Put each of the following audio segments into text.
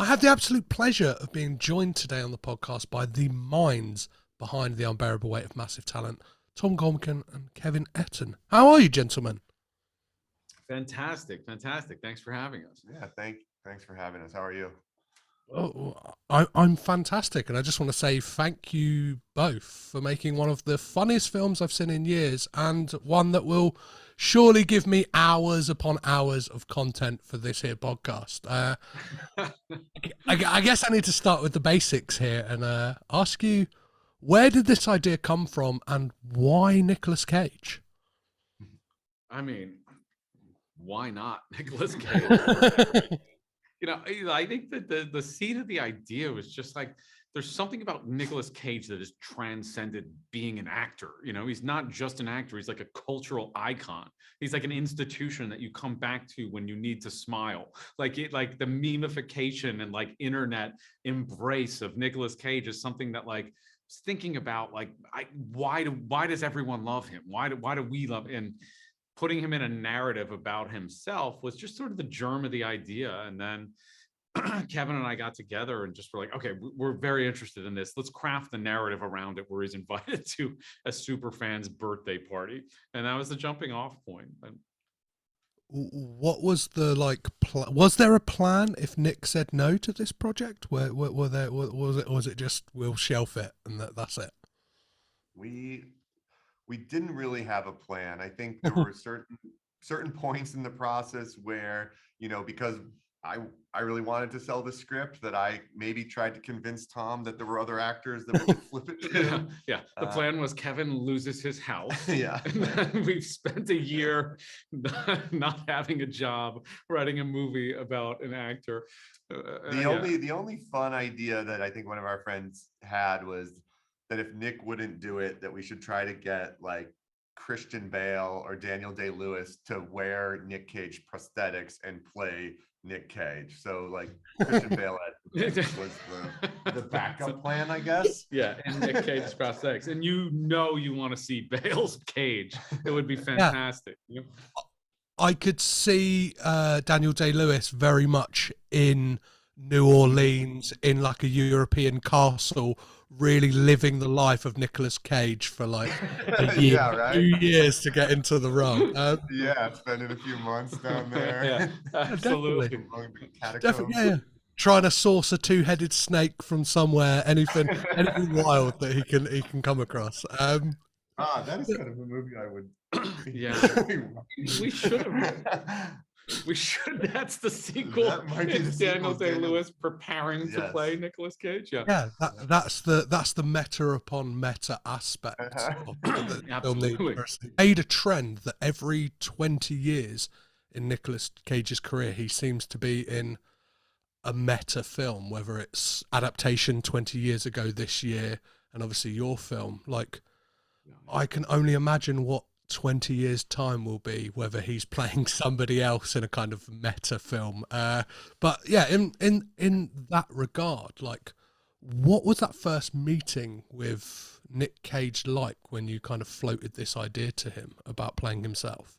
I have the absolute pleasure of being joined today on the podcast by the minds behind The Unbearable Weight of Massive Talent, Tom Gormican and Kevin Etten. How are you, gentlemen? Fantastic, fantastic. Thanks for having us. Yeah, thanks for having us. How are you? Oh, I'm fantastic, and I just want to say thank you both for making one of the funniest films I've seen in years, and one that will surely give me hours upon hours of content for this here podcast. I guess I need to start with the basics here and ask you, where did this idea come from, and why Nicolas Cage? I mean, why not Nicolas Cage? I think that the seed of the idea was just like, there's something about Nicolas Cage that has transcended being an actor. He's not just an actor. He's like a cultural icon. He's like an institution that you come back to when you need to smile. Like the memification and like internet embrace of Nicolas Cage is something that like thinking about like, why does everyone love him? Why do we love him? And putting him in a narrative about himself was just sort of the germ of the idea. And then Kevin and I got together and just were like, okay, we're very interested in this. Let's craft the narrative around it where he's invited to a super fan's birthday party. And that was the jumping off point. What was the was there a plan if Nick said no to this project? Was it just we'll shelf it and that's it? We didn't really have a plan. I think there were certain points in the process where, because I really wanted to sell the script, that I maybe tried to convince Tom that there were other actors that we could flip it to. Yeah. The plan was Kevin loses his house. Yeah. And then we've spent a year not having a job, writing a movie about an actor. The only fun idea that I think one of our friends had was that if Nick wouldn't do it, that we should try to get like Christian Bale or Daniel Day-Lewis to wear Nick Cage prosthetics and play Nick Cage. So like Christian Bale was the backup plan, I guess. Yeah, and Nick Cage's prosthetics. And you want to see Bale's Cage. It would be fantastic. Yeah. I could see Daniel Day-Lewis very much in New Orleans in like a European castle, really living the life of Nicolas Cage for like a year, yeah, right? 2 years to get into the role. Yeah, spending a few months down there. Yeah, absolutely. Definitely, yeah. Trying to source a two-headed snake from somewhere, anything wild that he can come across. That is kind of a movie I would. Yeah, we should have. We should. That's the sequel. That might be it's Daniel Day-Lewis preparing to play Nicolas Cage. Yeah, that's the meta upon meta aspect of the Absolutely. film. Made a trend that every 20 years in Nicolas Cage's career, he seems to be in a meta film, whether it's adaptation 20 years ago this year, and obviously your film. Like, I can only imagine what 20 years time will be, whether he's playing somebody else in a kind of meta film. But yeah, in that regard, like, what was that first meeting with Nick Cage like when you kind of floated this idea to him about playing himself?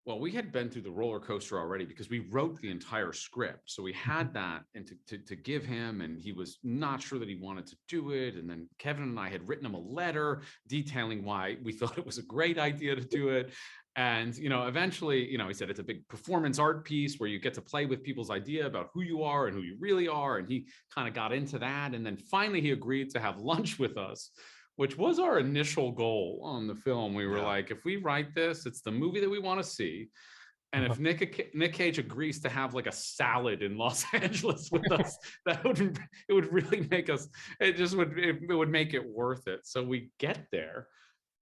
Well, we had been through the roller coaster already because we wrote the entire script. So we had that and to give him, and he was not sure that he wanted to do it. And then Kevin and I had written him a letter detailing why we thought it was a great idea to do it. And, eventually, he said it's a big performance art piece where you get to play with people's idea about who you are and who you really are. And he kind of got into that. And then finally he agreed to have lunch with us, which was our initial goal on the film. We were like, if we write this, it's the movie that we want to see. And if Nick Cage agrees to have like a salad in Los Angeles with us, it would really make us, it would make it worth it. So we get there,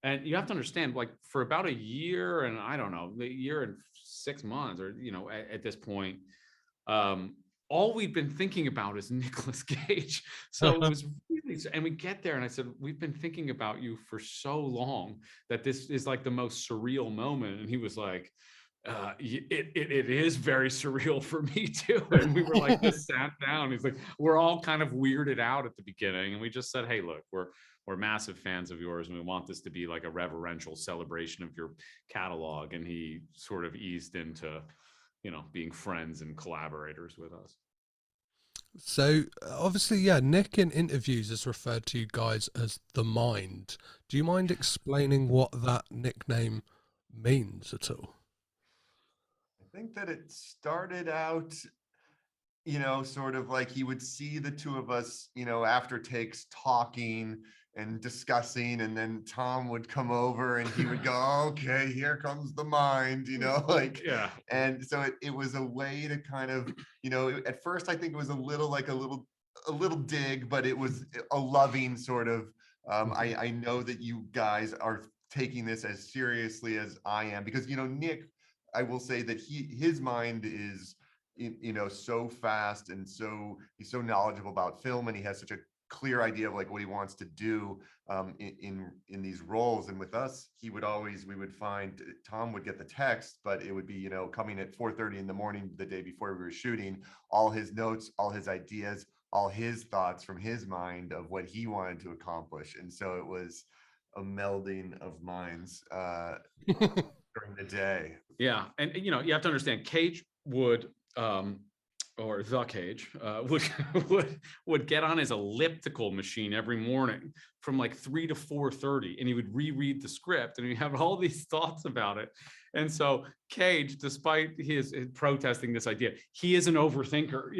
and you have to understand, like, for about a year and I don't know, a year and 6 months, or, at this point, all we've been thinking about is Nicolas Cage. So it was really, and we get there and I said, we've been thinking about you for so long that this is like the most surreal moment. And he was like, it is very surreal for me too. And we were like, just sat down. He's like, we're all kind of weirded out at the beginning. And we just said, hey, look, we're massive fans of yours and we want this to be like a reverential celebration of your catalog. And he sort of eased into, being friends and collaborators with us. So obviously, yeah, Nick in interviews has referred to you guys as the Mind. Do you mind explaining what that nickname means at all? I think that it started out, sort of like he would see the two of us, after takes talking and discussing, and then Tom would come over and he would go, okay, here comes the mind, like, Yeah. and so it was a way to kind of, at first I think it was a little dig, but it was a loving sort of, I know that you guys are taking this as seriously as I am, because, Nick, I will say that his mind is, so fast, and he's so knowledgeable about film, and he has such a clear idea of like what he wants to do, in these roles. And with us, we would find Tom would get the text, but it would be, coming at 4:30 in the morning the day before we were shooting, all his notes, all his ideas, all his thoughts from his mind of what he wanted to accomplish. And so it was a melding of minds during the day. Yeah, and you have to understand, Cage would, or the Cage would would get on his elliptical machine every morning from like 3 to 4:30, and he would reread the script, and he have all these thoughts about it. And so Cage, despite his protesting this idea, he is an overthinker,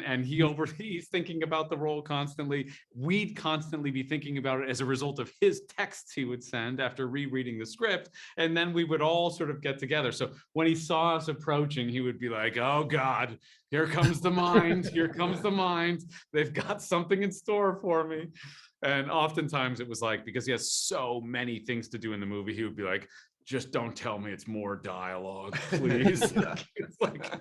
and he's thinking about the role constantly. We'd constantly be thinking about it as a result of his texts he would send after rereading the script, and then we would all sort of get together. So when he saw us approaching, he would be like, "Oh God, here comes the mind. Here comes the mind. They've got something in store for me." And oftentimes it was like, because he has so many things to do in the movie, he would be like, just don't tell me it's more dialogue, please. It's like,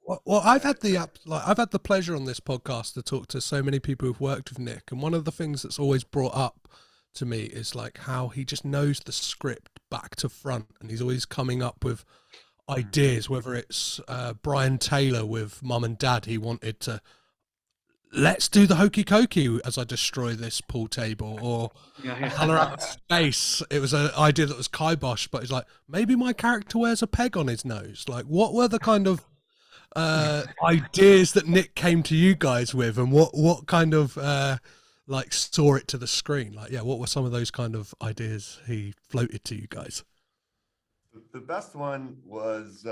Well, I've had the pleasure on this podcast to talk to so many people who've worked with Nick, and one of the things that's always brought up to me is like how he just knows the script back to front, and he's always coming up with ideas. Whether it's Brian Taylor with Mum and Dad, he wanted to, let's do the hokey cokey as I destroy this pool table, or Color Out of Space. It was an idea that was kibosh, but it's like, maybe my character wears a peg on his nose. Like, what were the kind of ideas that Nick came to you guys with, and what kind of like saw it to the screen? Like, yeah, what were some of those kind of ideas he floated to you guys? The best one was,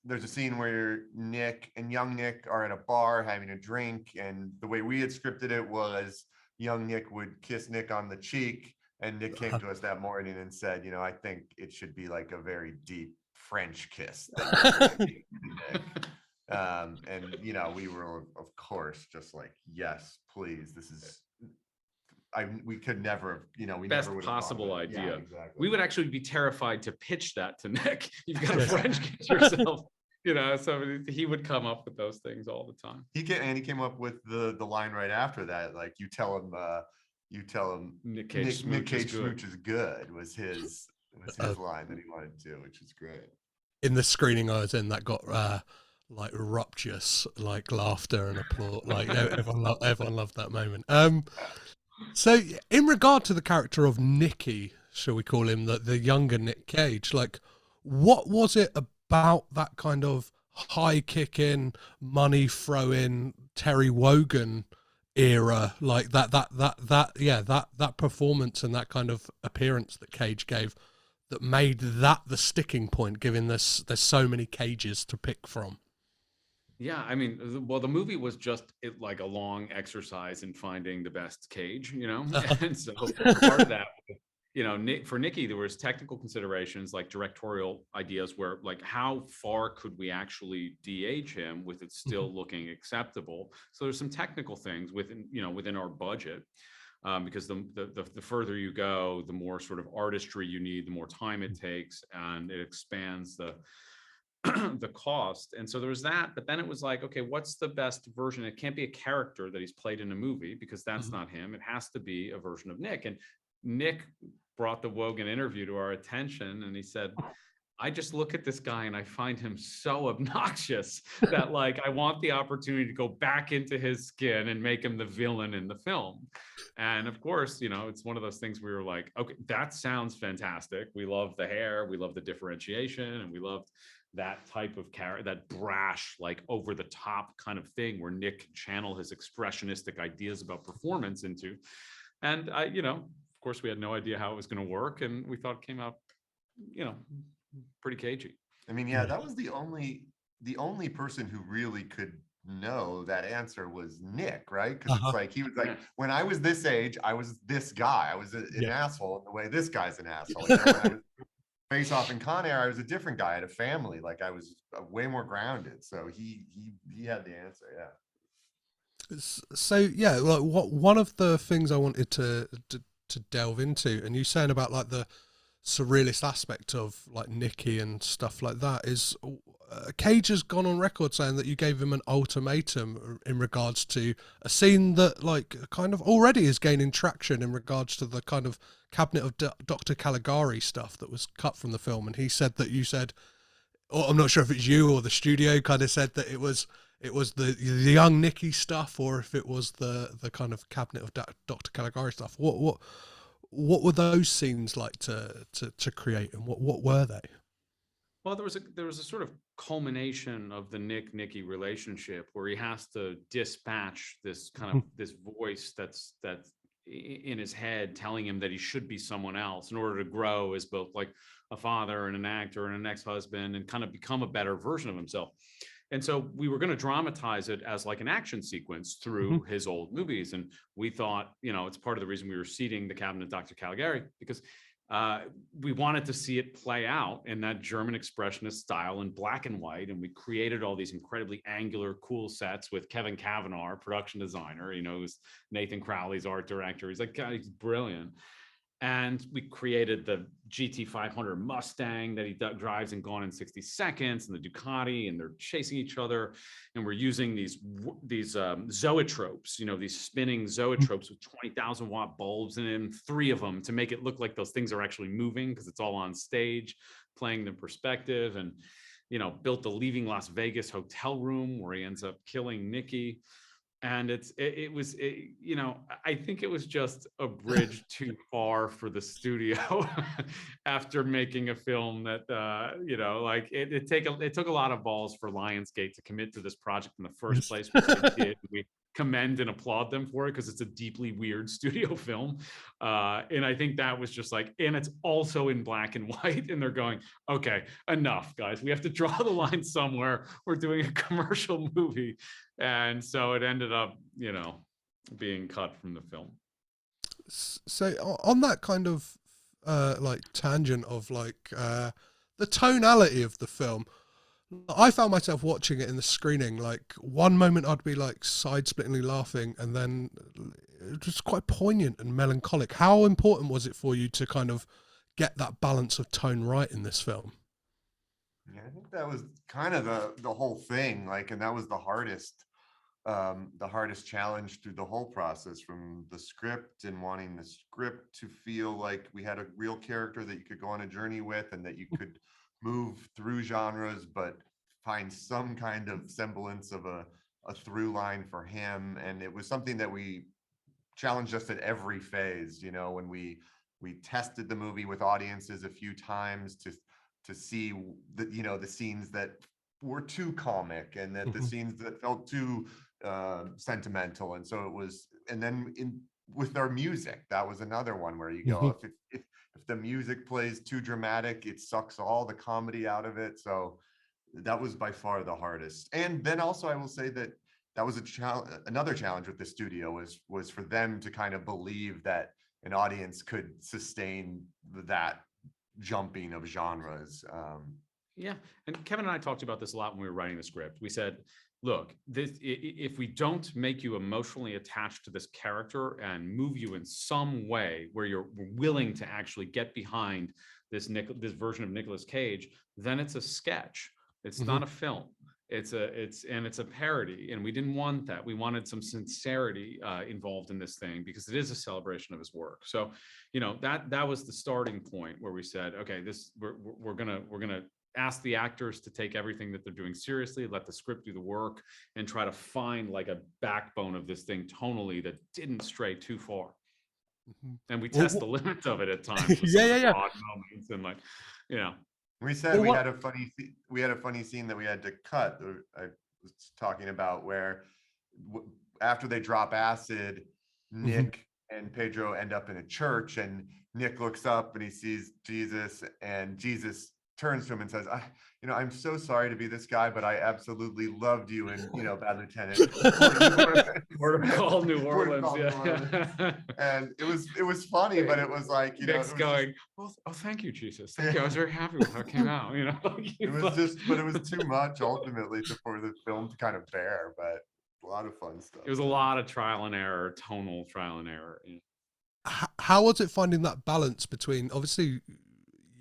there's a scene where Nick and young Nick are at a bar having a drink, and the way we had scripted it was young Nick would kiss Nick on the cheek, and Nick came to us that morning and said, I think it should be like a very deep French kiss that you're Nick. And we were, of course, just like, yes, please, this is, we could never, we best never would possible idea. Yeah, exactly. We would actually be terrified to pitch that to Nick. You've got a French kiss yourself. So he would come up with those things all the time. He came up with the line right after that, like, you tell him Nick Cage smooch is good, was his line that he wanted to, which is great. In the screening I was in, that got like rapturous, like laughter and applause. Like everyone loved that moment. So in regard to the character of Nicky, shall we call him, the younger Nick Cage, like, what was it about that kind of high kicking, money throwing Terry Wogan era, like that performance and that kind of appearance that Cage gave, that made that the sticking point, given there's so many Cages to pick from? Yeah, I mean, the movie was just like a long exercise in finding the best Cage, and so part of that, for Nicky, there was technical considerations like directorial ideas where, like, how far could we actually de-age him with it still looking acceptable? So there's some technical things within our budget, because the further you go, the more sort of artistry you need, the more time it takes, and it expands the cost. And so there was that, but then it was like, okay, what's the best version? It can't be a character that he's played in a movie, because that's not him. It has to be a version of Nick. And Nick brought the Wogan interview to our attention, and he said, I just look at this guy and I find him so obnoxious that, like, I want the opportunity to go back into his skin and make him the villain in the film. And of course, it's one of those things we were like, okay, that sounds fantastic. We love the hair, we love the differentiation, and we loved that type of character, that brash, like over the top kind of thing where Nick can channel his expressionistic ideas about performance into. And I, of course we had no idea how it was going to work, and we thought it came out, pretty cagey. I mean, yeah, that was the only person who really could know that answer was Nick, right? Because it's like, he was like, when I was this age, I was this guy. I was an asshole in the way this guy's an asshole. When I was Face Off in Con Air, I was a different guy. I had a family. Like, I was way more grounded. So he had the answer. Yeah. So yeah, like one of the things I wanted to delve into, and you saying about like the surrealist aspect of like Nicky and stuff like that, is Cage has gone on record saying that you gave him an ultimatum in regards to a scene that like kind of already is gaining traction in regards to the kind of Cabinet of Dr. Caligari stuff that was cut from the film. And he said that you said, or I'm not sure if it's you or the studio kind of said that it was the young Nicky stuff, or if it was the kind of Cabinet of Dr. Caligari stuff. What were those scenes like to create, and what were they? Well, there was a sort of culmination of the Nicky relationship where he has to dispatch this kind of this voice that's in his head telling him that he should be someone else in order to grow as both like a father and an actor and an ex-husband and kind of become a better version of himself. And so we were going to dramatize it as like an action sequence through his old movies. And we thought, it's part of the reason we were seeding the Cabinet of Dr. Caligari, because we wanted to see it play out in that German expressionist style in black and white. And we created all these incredibly angular, cool sets with Kevin Cavanaugh, our production designer, who's Nathan Crowley's art director. He's like, God, he's brilliant. And we created the GT 500 Mustang that he drives in Gone in 60 Seconds, and the Ducati, and they're chasing each other. And we're using these zoetropes, these spinning zoetropes with 20,000 watt bulbs in 3 of them to make it look like those things are actually moving, because it's all on stage, playing the perspective. And, built the Leaving Las Vegas hotel room where he ends up killing Nicky. And I think it was just a bridge too far for the studio after making a film that, it took a lot of balls for Lionsgate to commit to this project in the first place, which they did. We commend and applaud them for it because it's a deeply weird studio film. And I think that was just like, and it's also in black and white, and they're going, okay, enough, guys. We have to draw the line somewhere. We're doing a commercial movie. And so it ended up, being cut from the film. So on that kind of like tangent of like the tonality of the film, I found myself watching it in the screening. Like one moment I'd be like side-splittingly laughing, and then it was quite poignant and melancholic. How important was it for you to kind of get that balance of tone right in this film? Yeah, I think that was kind of the whole thing. Like, and that was the hardest challenge through the whole process, from the script and wanting the script to feel like we had a real character that you could go on a journey with, and that you could move through genres, but find some kind of semblance of a through line for him. And it was something that we challenged us at every phase, when we tested the movie with audiences a few times to see the scenes that were too comic, and that the scenes that felt too sentimental. And so it was, and then with our music, that was another one where you go, if the music plays too dramatic, it sucks all the comedy out of it. So that was by far the hardest. And then also I will say that was another challenge with the studio was for them to kind of believe that an audience could sustain that jumping of genres. Yeah. And Kevin and I talked about this a lot when we were writing the script. We said, look, if we don't make you emotionally attached to this character and move you in some way where you're willing to actually get behind this version of Nicolas Cage, then it's a sketch. It's not a film. It's a parody, and we didn't want that. We wanted some sincerity involved in this thing, because it is a celebration of his work. So, that was the starting point where we said, okay, we're gonna ask the actors to take everything that they're doing seriously, let the script do the work, and try to find like a backbone of this thing tonally that didn't stray too far. And we test the limits of it at times with some odd moments, and We said we had a funny scene that we had to cut. I was talking about where after they drop acid, Nick and Pedro end up in a church, and Nick looks up and he sees Jesus, and Jesus turns to him and says, I'm so sorry to be this guy, but I absolutely loved you in, Bad Lieutenant. Port of Call, New Orleans. And it was funny, but it was like, Nick's going, oh, thank you, Jesus. Thank you. I was very happy with how it came out, It was too much ultimately for the film to kind of bear, but a lot of fun stuff. It was a lot of trial and error, tonal trial and error. How was it finding that balance between, obviously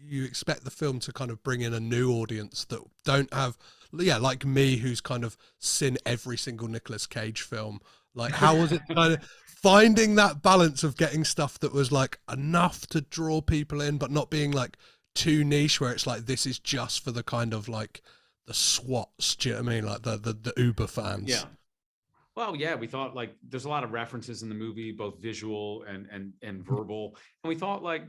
you expect the film to kind of bring in a new audience that don't have, like me, who's kind of seen every single Nicolas Cage film. Like, how was it kind of finding that balance of getting stuff that was like enough to draw people in, but not being like too niche where it's like, this is just for the kind of like the SWATs, do you know what I mean? Like the Uber fans. Yeah. Well, yeah, we thought like there's a lot of references in the movie, both visual and verbal. And we thought like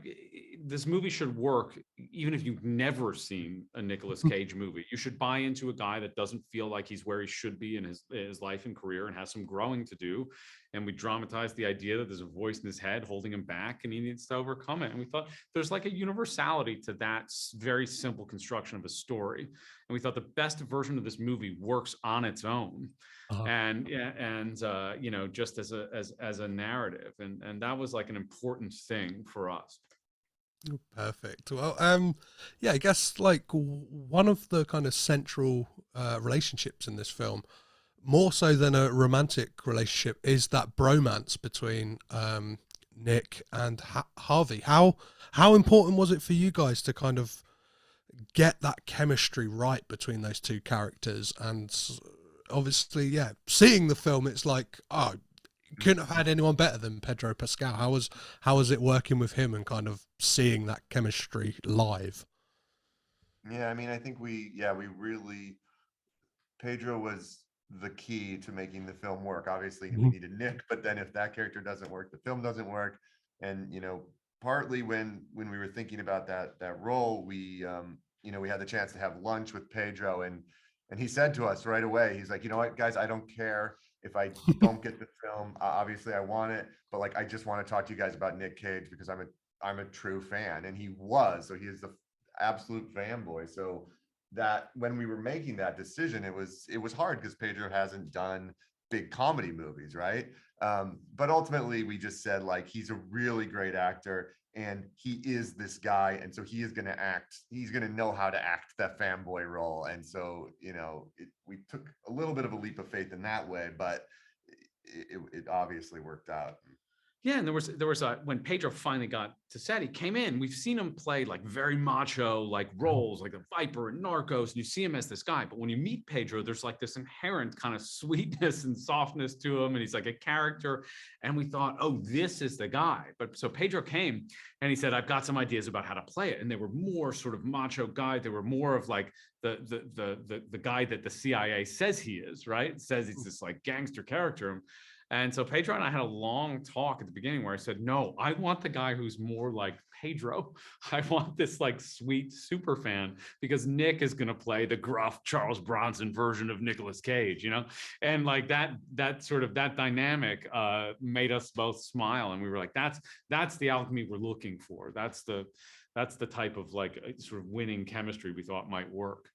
this movie should work even if you've never seen a Nicolas Cage movie. You should buy into a guy that doesn't feel like he's where he should be in his life and career and has some growing to do. And we dramatized the idea that there's a voice in his head holding him back and he needs to overcome it. And we thought there's like a universality to that very simple construction of a story. And we thought the best version of this movie works on its own. And just as a narrative, and that was like an important thing for us. Perfect. Well, I guess like one of the kind of central relationships in this film, more so than a romantic relationship, is that bromance between Nick and Harvey. How important was it for you guys to kind of get that chemistry right between those two characters? And obviously, seeing the film, it's like, couldn't have had anyone better than Pedro Pascal. How was it working with him and kind of seeing that chemistry live? Yeah, I mean, I think we really, Pedro was the key to making the film work. Obviously, we needed Nick, but then if that character doesn't work, the film doesn't work. And partly when we were thinking about that role, we had the chance to have lunch with Pedro, and he said to us right away, he's like, you know what, guys, I don't care if I don't get the film. Obviously, I want it, but like, I just want to talk to you guys about Nick Cage because I'm a true fan, and he was. So he is the absolute fanboy. So that when we were making that decision, it was hard because Pedro hasn't done big comedy movies, right? But ultimately, we just said like, he's a really great actor. And he is this guy, and so he is going to act. He's going to know how to act that fanboy role, and so we took a little bit of a leap of faith in that way, but it obviously worked out. Yeah, and there was when Pedro finally got to set, he came in. We've seen him play like very macho like roles, like the Viper and Narcos, and you see him as this guy. But when you meet Pedro, there's like this inherent kind of sweetness and softness to him, and he's like a character. And we thought, oh, this is the guy. But so Pedro came and he said, I've got some ideas about how to play it, and they were more sort of macho guy. They were more of like the guy that the CIA says he is, right? Says he's this like gangster character. And so Pedro and I had a long talk at the beginning where I said, no, I want the guy who's more like Pedro. I want this like sweet super fan, because Nick is going to play the gruff Charles Bronson version of Nicolas Cage, and like that sort of that dynamic made us both smile. And we were like, that's the alchemy we're looking for. That's the type of like sort of winning chemistry we thought might work.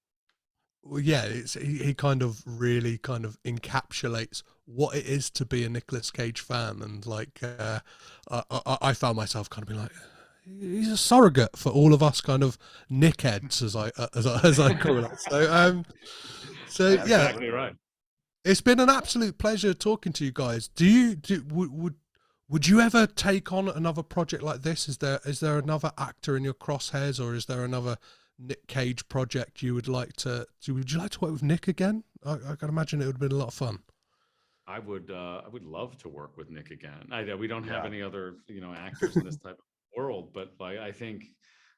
Well, yeah, he kind of really kind of encapsulates what it is to be a Nicolas Cage fan, and like I found myself kind of being like, he's a surrogate for all of us kind of Nickheads, as I call it. So That's exactly right. It's been an absolute pleasure talking to you guys. Would you ever take on another project like this? Is there another actor in your crosshairs, or is there another Nick Cage project you would like to do? Would you like to work with Nick again? I can imagine it would have been a lot of fun. I would love to work with Nick again. We don't have any other actors in this type of world, but like I think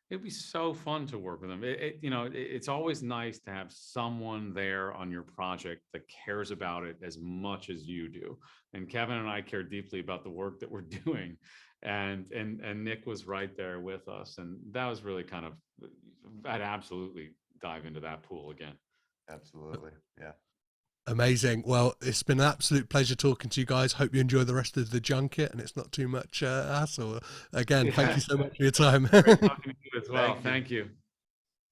it'd be so fun to work with him. It's always nice to have someone there on your project that cares about it as much as you do. And Kevin and I care deeply about the work that we're doing. and Nick was right there with us, and that was really kind of, I'd absolutely dive into that pool again. Absolutely, yeah. Amazing. Well, it's been an absolute pleasure talking to you guys. Hope you enjoy the rest of the junket and it's not too much hassle. Again, thank you so much for your time. Great talking to you as well. Thank you.